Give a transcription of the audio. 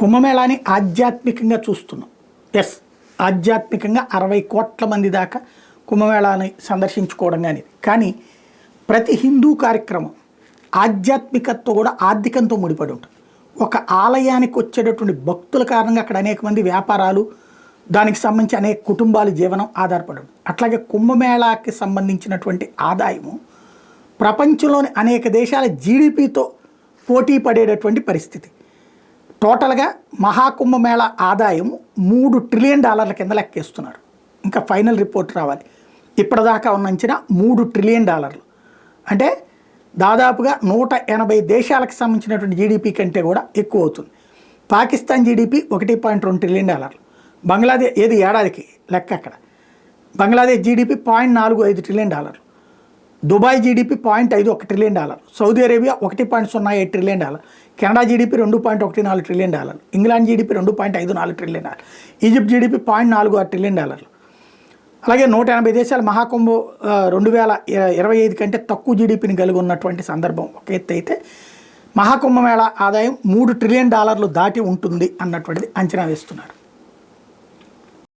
కుంభమేళాని ఆధ్యాత్మికంగా చూస్తున్నాం. ఎస్, ఆధ్యాత్మికంగా 60 కోట్ల మంది దాకా కుంభమేళాని సందర్శించుకోవడం కానీ ప్రతి హిందూ కార్యక్రమం ఆధ్యాత్మికతతో కూడా ఆర్థికంతో ముడిపడి ఉంటుంది. ఒక ఆలయానికి వచ్చేటటువంటి భక్తుల కారణంగా అక్కడ అనేక మంది వ్యాపారాలు, దానికి సంబంధించి అనేక కుటుంబాల జీవనం ఆధారపడి ఉంటుంది. అట్లాగే కుంభమేళాకి సంబంధించినటువంటి ఆదాయము ప్రపంచంలోని అనేక దేశాల జీడిపితో పోటీ పడేటటువంటి పరిస్థితి. టోటల్గా మహాకుంభమేళ ఆదాయం $3 ట్రిలియన్ కింద లెక్కేస్తున్నారు. ఇంకా ఫైనల్ రిపోర్ట్ రావాలి. ఇప్పటిదాకా ఉన్న అంచనా $3 ట్రిలియన్. అంటే దాదాపుగా 180 దేశాలకు సంబంధించినటువంటి జీడిపి కంటే కూడా ఎక్కువ అవుతుంది. Pakistan GDP $1.2 trillion. బంగ్లాదేశ్ ఏది ఏడాదికి లెక్క అక్కడ. Bangladesh GDP $0.45 trillion. Dubai GDP $0.51 trillion. Saudi Arabia $1.08 trillion. Canada GDP $2.14 trillion. England GDP $2.54 trillion. Egypt GDP $0.46 trillion. అలాగే 180 దేశాలు మహాకుంభ 2025 కంటే తక్కువ జీడిపిని కలిగి ఉన్నటువంటి సందర్భం ఒక ఎత్తు అయితే, మహాకుంభమేళ ఆదాయం $3 ట్రిలియన్ దాటి ఉంటుంది అన్నటువంటిది అంచనా వేస్తున్నారు.